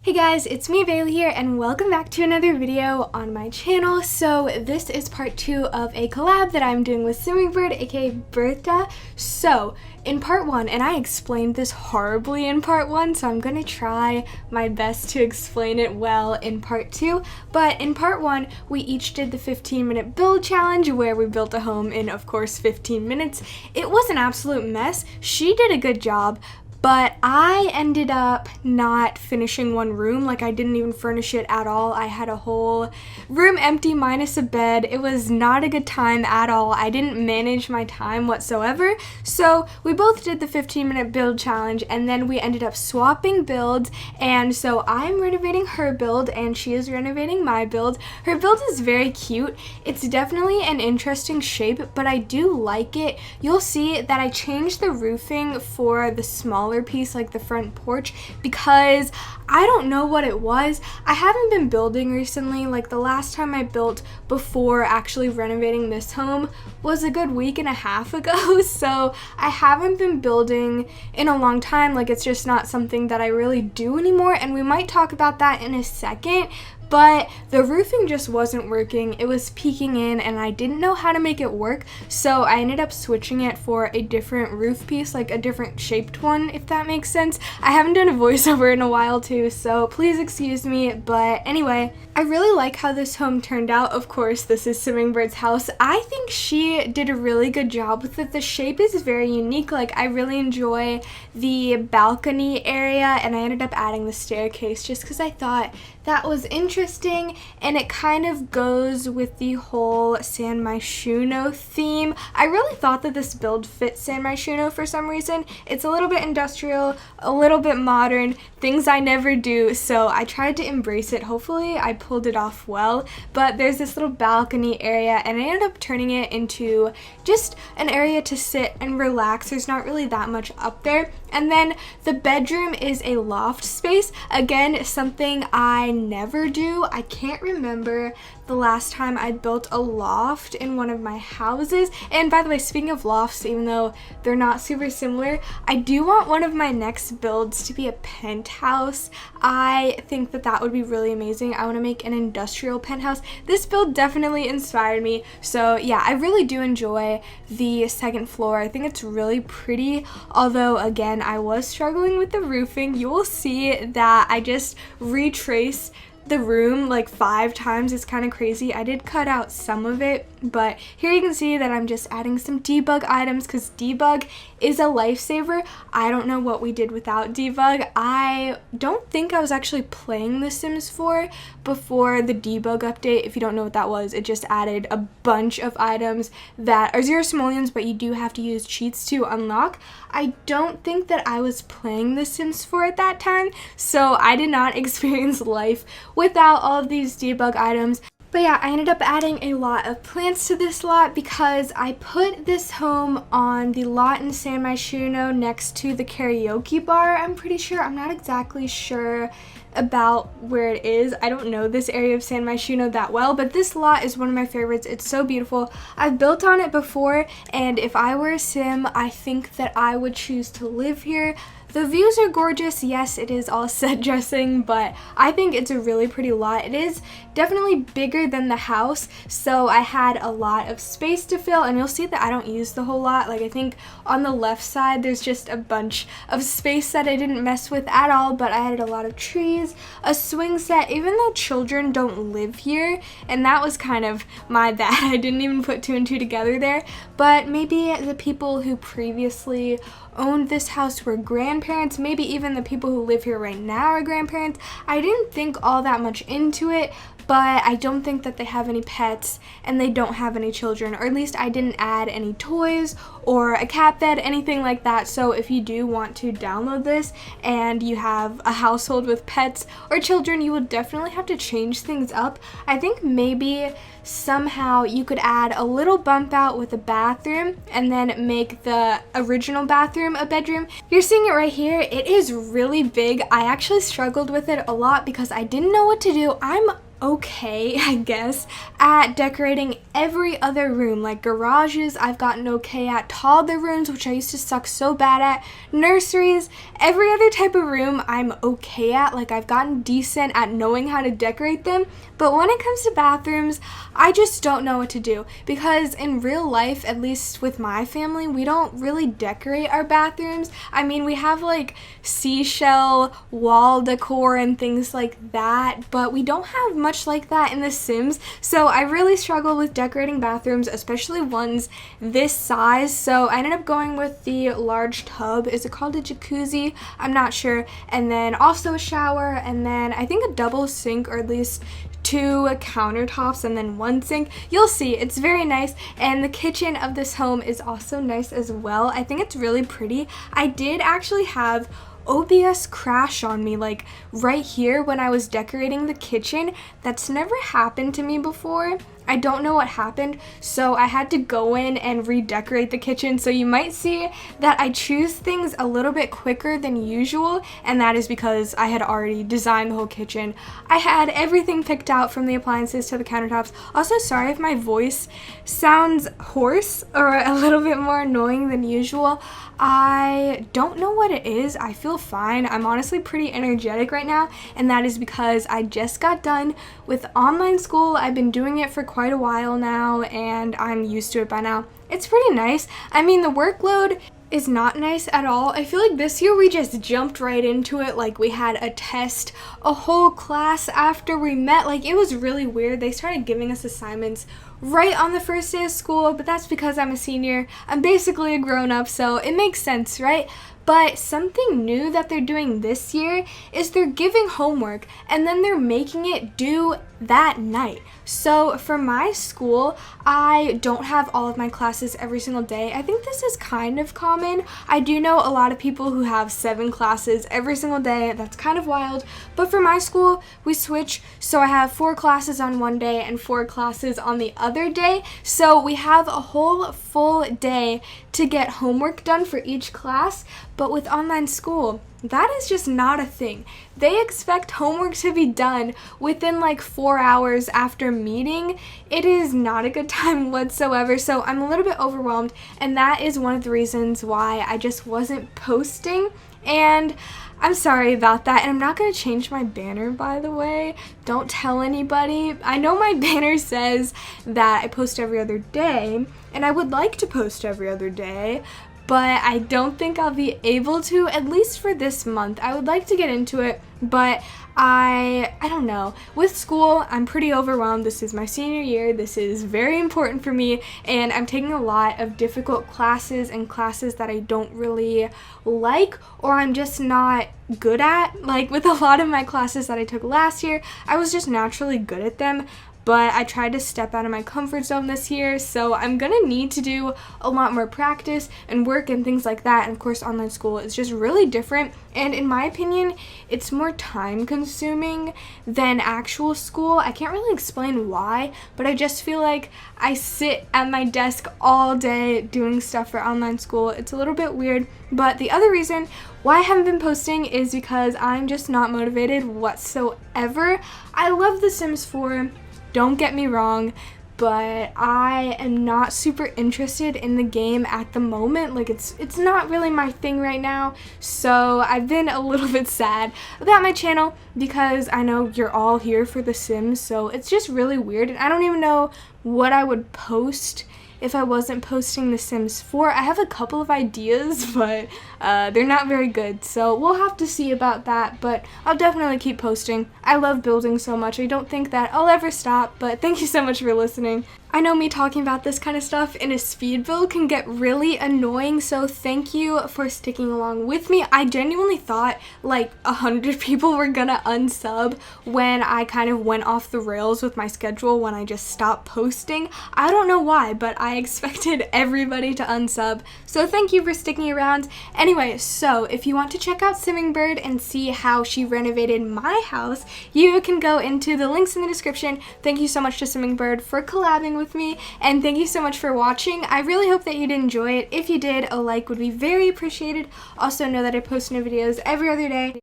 Hey guys, it's me Bailey here and welcome back to another video on my channel. So this is part 2 of a collab that I'm doing with Simmingbird, aka Bertha. So in part 1, and I explained this horribly in part 1, so I'm gonna try my best to explain it well in part 2. But in part 1, we each did the 15-minute build challenge where we built a home in, of course, 15 minutes. It was an absolute mess. She did a good job. But I ended up not finishing one room. Like, I didn't even furnish it at all. I had a whole room empty minus a bed. It was not a good time at all. I didn't manage my time whatsoever. So we both did the 15-minute build challenge, and then we ended up swapping builds. And so I'm renovating her build and she is renovating my build. Her build is very cute. It's definitely an interesting shape, but I do like it. You'll see that I changed the roofing for the smaller piece, like the front porch, because I don't know what it was. I haven't been building recently. Like, the last time I built before actually renovating this home was a good week and a half ago, so I haven't been building in a long time. Like, it's just not something that I really do anymore, and we might talk about that in a second. But the roofing just wasn't working. It was peeking in and I didn't know how to make it work, so I ended up switching it for a different roof piece, like a different shaped one, if that makes sense. I haven't done a voiceover in a while too, so please excuse me. But anyway, I really like how this home turned out. Of course, this is Simmingbird's house. I think she did a really good job with it. The shape is very unique. Like, I really enjoy the balcony area, and I ended up adding the staircase just because I thought that was interesting, and it kind of goes with the whole San Myshuno theme. I really thought that this build fit San Myshuno for some reason. It's a little bit industrial, a little bit modern, things I never do, so I tried to embrace it. Hopefully I pulled it off well. But there's this little balcony area, and I ended up turning it into just an area to sit and relax. There's not really that much up there. And then the bedroom is a loft space. Again, something I never do. I can't remember the last time I built a loft in one of my houses. And by the way, speaking of lofts, even though they're not super similar, I do want one of my next builds to be a penthouse. I think that that would be really amazing. I want to make an industrial penthouse. This build definitely inspired me. So yeah, I really do enjoy the second floor. I think it's really pretty, although again, I was struggling with the roofing. You will see that I just retrace the room like 5 times. It's kind of crazy. I did cut out some of it, but here you can see that I'm just adding some debug items because debug is a lifesaver. I don't know what we did without debug. I don't think I was actually playing The Sims 4 before the debug update. If you don't know what that was, it just added a bunch of items that are 0 simoleons, but you do have to use cheats to unlock. I don't think that I was playing The Sims 4 at that time, so I did not experience life without all of these debug items. But yeah, I ended up adding a lot of plants to this lot because I put this home on the lot in San Myshuno next to the karaoke bar, I'm pretty sure. I'm not exactly sure about where it is. I don't know this area of San Myshuno that well, but this lot is one of my favorites. It's so beautiful. I've built on it before, and if I were a sim, I think that I would choose to live here. The views are gorgeous. Yes, it is all set dressing, but I think it's a really pretty lot. It is definitely bigger than the house, so I had a lot of space to fill, and you'll see that I don't use the whole lot. Like, I think on the left side there's just a bunch of space that I didn't mess with at all, but I added a lot of trees, a swing set, even though children don't live here, and that was kind of my bad. I didn't even put 2 and 2 together there, but maybe the people who previously owned this house were grandparents. Maybe even the people who live here right now are grandparents. I didn't think all that much into it, but I don't think that they have any pets and they don't have any children, or at least I didn't add any toys or a cat bed, anything like that. So if you do want to download this and you have a household with pets or children, you will definitely have to change things up. I think maybe somehow you could add a little bump out with a bathroom and then make the original bathroom a bedroom. You're seeing it right here. It is really big. I actually struggled with it a lot because I didn't know what to do. I'm okay, I guess, at decorating every other room. Like garages, I've gotten okay at. Toddler rooms, which I used to suck so bad at. Nurseries, every other type of room I'm okay at. Like I've gotten decent at knowing how to decorate them. But when it comes to bathrooms, I just don't know what to do. Because in real life, at least with my family, we don't really decorate our bathrooms. I mean, we have like seashell wall decor and things like that, but we don't have much like that in The Sims. So I really struggle with decorating bathrooms, especially ones this size. So I ended up going with the large tub. Is it called a jacuzzi? I'm not sure. And then also a shower, and then I think a double sink, or at least 2 countertops and then 1 sink. You'll see, it's very nice, and the kitchen of this home is also nice as well. I think it's really pretty. I did actually have OBS crash on me, like right here when I was decorating the kitchen. That's never happened to me before. I don't know what happened, so I had to go in and redecorate the kitchen. So you might see that I choose things a little bit quicker than usual, and that is because I had already designed the whole kitchen. I had everything picked out, from the appliances to the countertops. Also, sorry if my voice sounds hoarse or a little bit more annoying than usual. I don't know what it is. I feel fine. I'm honestly pretty energetic right now, and that is because I just got done with online school. I've been doing it for quite a while now, and I'm used to it by now. It's pretty nice. I mean, the workload is not nice at all. I feel like this year we just jumped right into it. Like we had a test, a whole class after we met. Like it was really weird. They started giving us assignments right on the first day of school, but that's because I'm a senior. I'm basically a grown-up, so it makes sense, right? But something new that they're doing this year is they're giving homework and then they're making it due that night. So for my school, I don't have all of my classes every single day. I think this is kind of common. I do know a lot of people who have 7 classes every single day. That's kind of wild. But for my school, we switch. So I have 4 classes on one day and 4 classes on the other day. So we have a whole full day to get homework done for each class. But with online school, that is just not a thing. They expect homework to be done within like 4 hours after meeting. It is not a good time whatsoever, so I'm a little bit overwhelmed, and that is one of the reasons why I just wasn't posting, and I'm sorry about that. And I'm not going to change my banner, by the way. Don't tell anybody. I know my banner says that I post every other day, and I would like to post every other day, but I don't think I'll be able to, at least for this month. I would like to get into it, but I don't know. With school, I'm pretty overwhelmed. This is my senior year. This is very important for me, and I'm taking a lot of difficult classes and classes that I don't really like, or I'm just not good at. Like with a lot of my classes that I took last year, I was just naturally good at them. But I tried to step out of my comfort zone this year, so I'm gonna need to do a lot more practice and work and things like that. And of course, online school is just really different, and in my opinion, it's more time consuming than actual school. I can't really explain why, but I just feel like I sit at my desk all day doing stuff for online school. It's a little bit weird, but the other reason why I haven't been posting is because I'm just not motivated whatsoever. I love The Sims 4. Don't get me wrong, but I am not super interested in the game at the moment. Like it's not really my thing right now. So I've been a little bit sad about my channel because I know you're all here for The Sims, so it's just really weird, and I don't even know what I would post if I wasn't posting The Sims 4. I have a couple of ideas, but they're not very good, so we'll have to see about that, but I'll definitely keep posting. I love building so much. I don't think that I'll ever stop, but thank you so much for listening. I know me talking about this kind of stuff in a speed build can get really annoying, so thank you for sticking along with me. I genuinely thought like 100 people were gonna unsub when I kind of went off the rails with my schedule when I just stopped posting. I don't know why, but I expected everybody to unsub, so thank you for sticking around. Anyway, so if you want to check out Simmingbird and see how she renovated my house, you can go into the links in the description. Thank you so much to Simmingbird for collabing with me, and thank you so much for watching. I really hope that you did enjoy it. If you did, a like would be very appreciated. Also know that I post new videos every other day.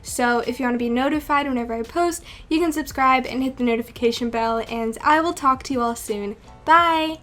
So if you want to be notified whenever I post, you can subscribe and hit the notification bell, and I will talk to you all soon. Bye!